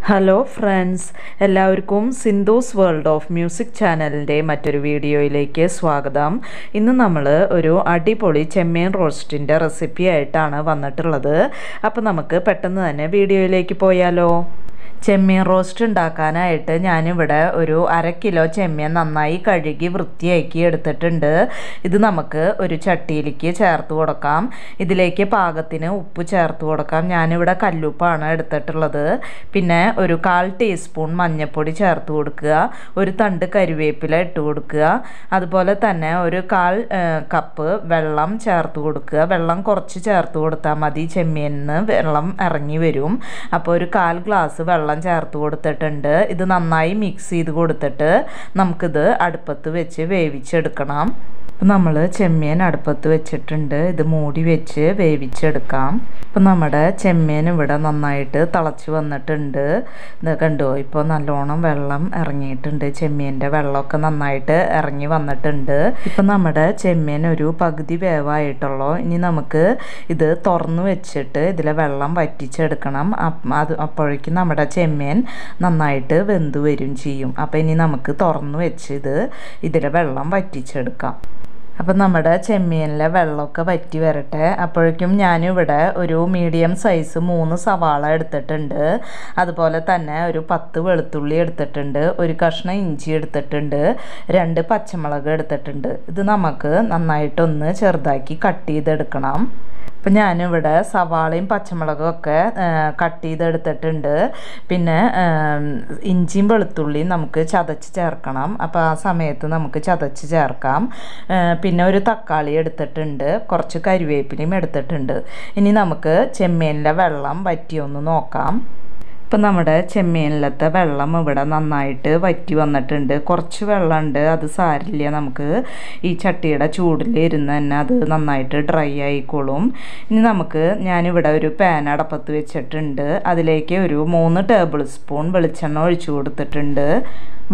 Hello friends, എല്ലാവർക്കും Sindhu's world of music ചാനലിൻ്റെ മറ്റൊരു വീഡിയോയിലേക്ക് സ്വാഗതം. ഇന്ന് നമ്മൾ ഒരു അടിപൊളി ചെമ്മീൻ റോസ്റ്റിൻ്റെ റെസിപ്പി ആയിട്ടാണ് വന്നിട്ടുള്ളത്. അപ്പോൾ നമുക്ക് പെട്ടെന്ന് തന്നെ വീഡിയോയിലേക്ക് പോയാലോ. ചെമ്മീൻ റോസ്റ്റ് ഉണ്ടാക്കാനായിട്ട് ഞാനിവിടെ ഒരു 1/2 കിലോ ചെമ്മീൻ നന്നായി കഴുകി വൃത്തിയാക്കി എടുത്തിട്ടുണ്ട്. ഇത് നമുക്ക് ഒരു ചട്ടിയിലേക്ക് ചേർത്ത് കൊടുക്കാം. ഇതിലേക്ക് പാകത്തിന് ഉപ്പ് ചേർത്ത് കൊടുക്കാം. ഞാനിവിടെ കല്ലുപ്പാണ് എടുത്തിട്ടുള്ളത്. പിന്നെ ഒരു 1/4 ടീസ്പൂൺ മഞ്ഞൾപ്പൊടി ചേർത്ത് കൊടുക്കുക. ഒരു തണ്ട് കരിവേപ്പില ഇട്ട് കൊടുക്കുക. അതുപോലെ തന്നെ ഒരു 1/4 കപ്പ് വെള്ളം ചേർത്ത് കൊടുക്കുക. വെള്ളം കുറച്ച് ചേർത്ത് കൊടുത്താൽ മതി, ചെമ്മീനിന്ന് വെള്ളം ഇറങ്ങി വരും. അപ്പോൾ ഒരു 1/4 ഗ്ലാസ് വെള്ളം ചേർത്ത് കൊടുത്തിട്ടുണ്ട്. ഇത് നന്നായി മിക്സ് ചെയ്ത് കൊടുത്തിട്ട് നമുക്കിത് അടുപ്പത്ത് വെച്ച് വേവിച്ചെടുക്കണം. നമ്മൾ ചെമ്മീൻ അടുപ്പത്ത് വെച്ചിട്ടുണ്ട്. ഇത് മൂടി വെച്ച് വേവിച്ചെടുക്കാം. ഇപ്പം നമ്മുടെ ചെമ്മീൻ ഇവിടെ നന്നായിട്ട് തിളച്ച് വന്നിട്ടുണ്ട്. ഇത് കണ്ടോ, ഇപ്പോൾ നല്ലോണം വെള്ളം ഇറങ്ങിയിട്ടുണ്ട്. ചെമ്മീൻ്റെ വെള്ളമൊക്കെ നന്നായിട്ട് ഇറങ്ങി വന്നിട്ടുണ്ട്. ഇപ്പം നമ്മുടെ ചെമ്മീൻ ഒരു പകുതി വേവായിട്ടുള്ളൂ. ഇനി നമുക്ക് ഇത് തുറന്ന് വെച്ചിട്ട് ഇതിലെ വെള്ളം വറ്റിച്ചെടുക്കണം. അപ്പോഴേക്കും നമ്മുടെ ചെമ്മീൻ നന്നായിട്ട് വെന്ത് വരും ചെയ്യും. അപ്പോൾ ഇനി നമുക്ക് തുറന്ന് വെച്ച് ഇതിലെ വെള്ളം വറ്റിച്ചെടുക്കാം. അപ്പം നമ്മുടെ ചെമ്മീനിലെ വെള്ളമൊക്കെ വറ്റി വരട്ടെ. അപ്പോഴേക്കും ഞാനിവിടെ ഒരു മീഡിയം സൈസ് 3 സവാള എടുത്തിട്ടുണ്ട്. അതുപോലെ തന്നെ ഒരു 10 വെളുത്തുള്ളി എടുത്തിട്ടുണ്ട്. ഒരു കഷ്ണം ഇഞ്ചി എടുത്തിട്ടുണ്ട്. 2 പച്ചമുളക് എടുത്തിട്ടുണ്ട്. ഇത് നമുക്ക് നന്നായിട്ടൊന്ന് ചെറുതാക്കി കട്ട് ചെയ്തെടുക്കണം. അപ്പം ഞാനിവിടെ സവാളയും പച്ചമുളകും ഒക്കെ കട്ട് ചെയ്തെടുത്തിട്ടുണ്ട്. പിന്നെ ഇഞ്ചിയും വെളുത്തുള്ളിയും നമുക്ക് ചതച്ച് ചേർക്കണം. അപ്പോൾ ആ സമയത്ത് നമുക്ക് ചതച്ച് ചേർക്കാം. പിന്നെ ഒരു തക്കാളി എടുത്തിട്ടുണ്ട്. കുറച്ച് കരിവേപ്പിലയും എടുത്തിട്ടുണ്ട്. ഇനി നമുക്ക് ചെമ്മീനിലെ വെള്ളം വറ്റിയൊന്ന് നോക്കാം. ഇപ്പം നമ്മുടെ ചെമ്മീനിലത്തെ വെള്ളം ഇവിടെ നന്നായിട്ട് വറ്റി വന്നിട്ടുണ്ട്. കുറച്ച് വെള്ളമുണ്ട്, അത് സാരില്ല. നമുക്ക് ഈ ചട്ടിയുടെ ചൂടിൽ ഇരുന്ന് തന്നെ അത് നന്നായിട്ട് ഡ്രൈ ആയിക്കോളും. ഇനി ഞാനിവിടെ ഒരു പാൻ അടപ്പത്ത് വെച്ചിട്ടുണ്ട്. അതിലേക്ക് ഒരു 3 ടേബിൾ സ്പൂൺ വെളിച്ചെണ്ണ ഒഴിച്ചു കൊടുത്തിട്ടുണ്ട്.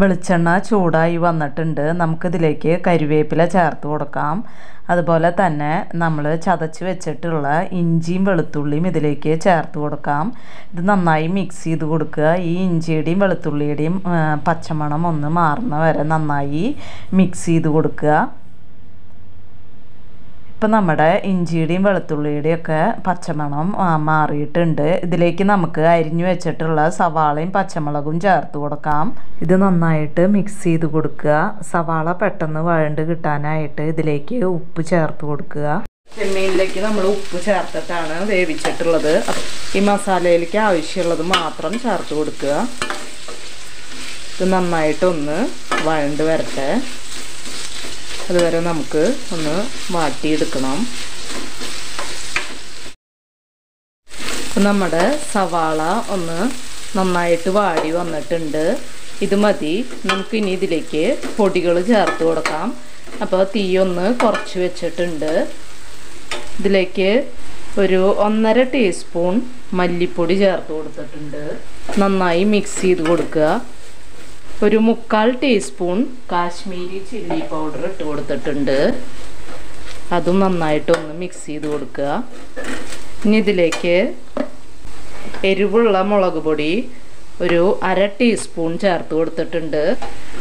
വെളിച്ചെണ്ണ ചൂടായി വന്നിട്ടുണ്ട്. നമുക്കിതിലേക്ക് കരിവേപ്പില ചേർത്ത് കൊടുക്കാം. അതുപോലെ തന്നെ നമ്മൾ ചതച്ച് വെച്ചിട്ടുള്ള ഇഞ്ചിയും വെളുത്തുള്ളിയും ഇതിലേക്ക് ചേർത്ത് കൊടുക്കാം. ഇത് നന്നായി മിക്സ് ചെയ്ത് കൊടുക്കുക. ഈ ഇഞ്ചിയുടെയും വെളുത്തുള്ളിയുടെയും പച്ചമണം ഒന്ന് മാറുന്ന വരെ നന്നായി മിക്സ് ചെയ്ത് കൊടുക്കുക. ഇപ്പം നമ്മുടെ ഇഞ്ചിയുടെയും വെളുത്തുള്ളിയുടെയും ഒക്കെ പച്ചമണം മാറിയിട്ടുണ്ട്. ഇതിലേക്ക് നമുക്ക് അരിഞ്ഞു വെച്ചിട്ടുള്ള സവാളയും പച്ചമുളകും ചേർത്ത് കൊടുക്കാം. ഇത് നന്നായിട്ട് മിക്സ് ചെയ്ത് കൊടുക്കുക. സവാള പെട്ടെന്ന് വഴണ്ട് കിട്ടാനായിട്ട് ഇതിലേക്ക് ഉപ്പ് ചേർത്ത് കൊടുക്കുക. ചെമ്മീനിലേക്ക് നമ്മൾ ഉപ്പ് ചേർത്തിട്ടാണ് വേവിച്ചിട്ടുള്ളത്. ഈ മസാലയിലേക്ക് ആവശ്യമുള്ളത് മാത്രം ചേർത്ത് കൊടുക്കുക. ഇത് നന്നായിട്ടൊന്ന് വഴണ്ട് വരട്ടെ. അതുവരെ നമുക്ക് ഒന്ന് വാട്ടിയെടുക്കണം. നമ്മുടെ സവാള ഒന്ന് നന്നായിട്ട് വാടി വന്നിട്ടുണ്ട്. ഇത് മതി. നമുക്കിനി ഇതിലേക്ക് പൊടികൾ ചേർത്ത് കൊടുക്കാം. അപ്പോൾ തീയൊന്ന് കുറച്ച് വെച്ചിട്ടുണ്ട്. ഇതിലേക്ക് ഒരു 1.5 ടീസ്പൂൺ മല്ലിപ്പൊടി ചേർത്ത് കൊടുത്തിട്ടുണ്ട്. നന്നായി മിക്സ് ചെയ്ത് കൊടുക്കുക. ഒരു 1/4 ടീസ്പൂൺ കാശ്മീരി ചില്ലി പൗഡർ ഇട്ട് കൊടുത്തിട്ടുണ്ട്. അതും നന്നായിട്ടൊന്ന് മിക്സ് ചെയ്ത് കൊടുക്കുക. ഇനി ഇതിലേക്ക് എരിവുള്ള മുളക് പൊടി ഒരു 1/2 ടീസ്പൂൺ ചേർത്ത് കൊടുത്തിട്ടുണ്ട്.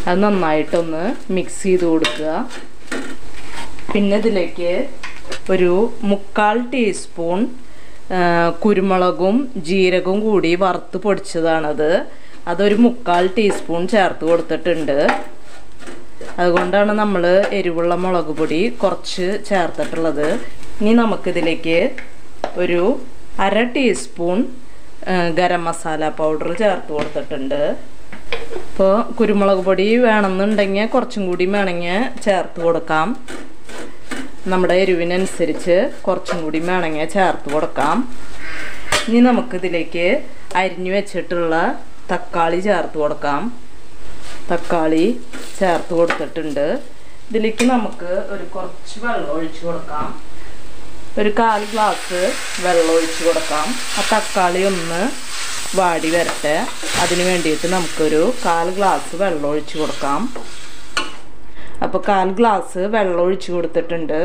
അത് നന്നായിട്ടൊന്ന് മിക്സ് ചെയ്ത് കൊടുക്കുക. പിന്നെ ഇതിലേക്ക് ഒരു 1/4 ടീസ്പൂൺ കുരുമുളകും ജീരകവും കൂടി വറുത്ത് പൊടിച്ചതാണത്. അതൊരു 1/4 ടീസ്പൂൺ ചേർത്ത് കൊടുത്തിട്ടുണ്ട്. അതുകൊണ്ടാണ് നമ്മൾ എരിവുള്ള മുളക് പൊടി കുറച്ച് ചേർത്തിട്ടുള്ളത്. ഇനി നമുക്കിതിലേക്ക് ഒരു 1/2 ടീസ്പൂൺ ഗരം മസാല പൗഡർ ചേർത്ത് കൊടുത്തിട്ടുണ്ട്. ഇപ്പോൾ കുരുമുളക് പൊടി വേണമെന്നുണ്ടെങ്കിൽ കുറച്ചും കൂടി വേണമെങ്കിൽ ചേർത്ത് കൊടുക്കാം. നമ്മുടെ എരിവിനനുസരിച്ച് കുറച്ചും കൂടി വേണമെങ്കിൽ ചേർത്ത് കൊടുക്കാം. ഇനി നമുക്കിതിലേക്ക് അരിഞ്ഞു വെച്ചിട്ടുള്ള തക്കാളി ചേർത്ത് കൊടുക്കാം. തക്കാളി ചേർത്ത് കൊടുത്തിട്ടുണ്ട്. ഇതിലേക്ക് നമുക്ക് ഒരു കുറച്ച് വെള്ളം ഒഴിച്ചു കൊടുക്കാം. ഒരു 1/4 ഗ്ലാസ് വെള്ളം ഒഴിച്ചു കൊടുക്കാം. ആ തക്കാളി ഒന്ന് വാടി വരട്ടെ. അതിന് വേണ്ടിയിട്ട് നമുക്കൊരു 1/4 ഗ്ലാസ് വെള്ളം ഒഴിച്ചു കൊടുക്കാം. അപ്പോൾ 1/4 ഗ്ലാസ് വെള്ളം ഒഴിച്ചു കൊടുത്തിട്ടുണ്ട്.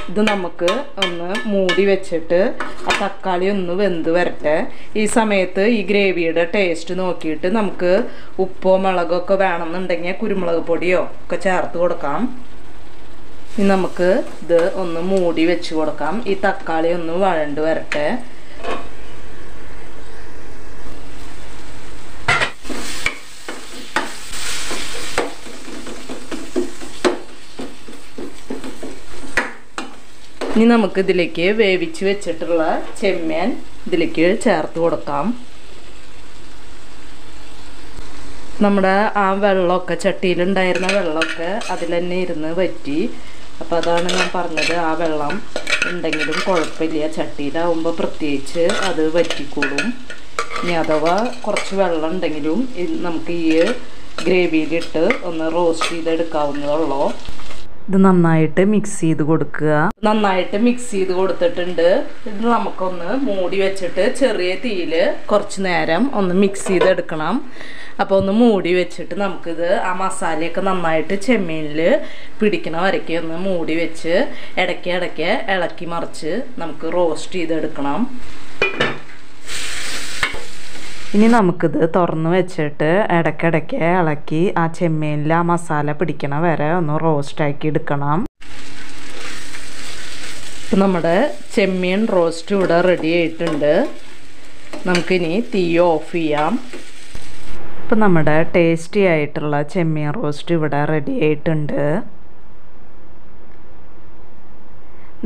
ഇത് നമുക്ക് ഒന്ന് മൂടി വെച്ചിട്ട് ആ തക്കാളി ഒന്ന് വെന്ത് വരട്ടെ. ഈ സമയത്ത് ഈ ഗ്രേവിയുടെ ടേസ്റ്റ് നോക്കിയിട്ട് നമുക്ക് ഉപ്പോ മുളകോ ഒക്കെ വേണമെന്നുണ്ടെങ്കിൽ കുരുമുളക് പൊടിയോ ഒക്കെ ചേർത്ത് കൊടുക്കാം. ഇനി നമുക്ക് ഇത് ഒന്ന് മൂടി വെച്ച് കൊടുക്കാം. ഈ തക്കാളി ഒന്ന് വഴണ്ട് വരട്ടെ. ഇനി നമുക്ക് ഇതിലേക്ക് വേവിച്ച് വെച്ചിട്ടുള്ള ചെമ്മീൻ ഇതിലേക്ക് ചേർത്ത് കൊടുക്കാം. നമ്മുടെ ആ വെള്ളമൊക്കെ ചട്ടിയിലുണ്ടായിരുന്ന വെള്ളമൊക്കെ അതിൽ തന്നെ ഇരുന്ന് വറ്റി. അപ്പോൾ അതാണ് ഞാൻ പറഞ്ഞത്, ആ വെള്ളം ഉണ്ടെങ്കിലും കുഴപ്പമില്ല, ചട്ടിയിലാവുമ്പോൾ പ്രത്യേകിച്ച് അത് വറ്റിക്കോളും. ഇനി അഥവാ കുറച്ച് വെള്ളം ഉണ്ടെങ്കിലും നമുക്ക് ഈ ഗ്രേവിയിലിട്ട് ഒന്ന് റോസ്റ്റ് ചെയ്തെടുക്കാവുന്നതുള്ളൂ. ഇത് നന്നായിട്ട് മിക്സ് ചെയ്ത് കൊടുക്കുക. നന്നായിട്ട് മിക്സ് ചെയ്ത് കൊടുത്തിട്ടുണ്ട്. ഇത് നമുക്കൊന്ന് മൂടി വെച്ചിട്ട് ചെറിയ തീയിൽ കുറച്ച് നേരം ഒന്ന് മിക്സ് ചെയ്തെടുക്കണം. അപ്പോൾ ഒന്ന് മൂടി വെച്ചിട്ട് നമുക്കിത് ആ മസാലയൊക്കെ നന്നായിട്ട് ചെമ്മീനിൽ പിടിക്കണ വരയ്ക്ക് ഒന്ന് മൂടി വെച്ച് ഇടയ്ക്ക് ഇളക്കി മറിച്ച് നമുക്ക് റോസ്റ്റ് ചെയ്തെടുക്കണം. ഇനി നമുക്കിത് തുറന്ന് വെച്ചിട്ട് ഇടയ്ക്കിടയ്ക്ക് ഇളക്കി ആ ചെമ്മീനിൽ ആ മസാല പിടിക്കണ വരെ ഒന്ന് റോസ്റ്റാക്കി എടുക്കണം. ഇപ്പം നമ്മുടെ ചെമ്മീൻ റോസ്റ്റ് ഇവിടെ റെഡി ആയിട്ടുണ്ട്. നമുക്കിനി തീ ഓഫ് ചെയ്യാം. ഇപ്പം നമ്മുടെ ടേസ്റ്റി ആയിട്ടുള്ള ചെമ്മീൻ റോസ്റ്റ് ഇവിടെ റെഡി ആയിട്ടുണ്ട്.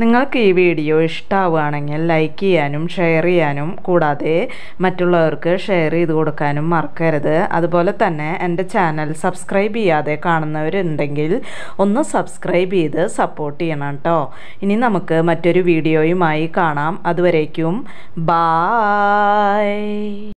നിങ്ങൾക്ക് ഈ വീഡിയോ ഇഷ്ടമാവുകയാണെങ്കിൽ ലൈക്ക് ചെയ്യാനും ഷെയർ ചെയ്യാനും കൂടാതെ മറ്റുള്ളവർക്ക് ഷെയർ ചെയ്ത് കൊടുക്കാനും മറക്കരുത്. അതുപോലെ തന്നെ എൻ്റെ ചാനൽ സബ്സ്ക്രൈബ് ചെയ്യാതെ കാണുന്നവരുണ്ടെങ്കിൽ ഒന്ന് സബ്സ്ക്രൈബ് ചെയ്ത് സപ്പോർട്ട് ചെയ്യണം കേട്ടോ. ഇനി നമുക്ക് മറ്റൊരു വീഡിയോയുമായി കാണാം. അതുവരേക്കും ബായ്.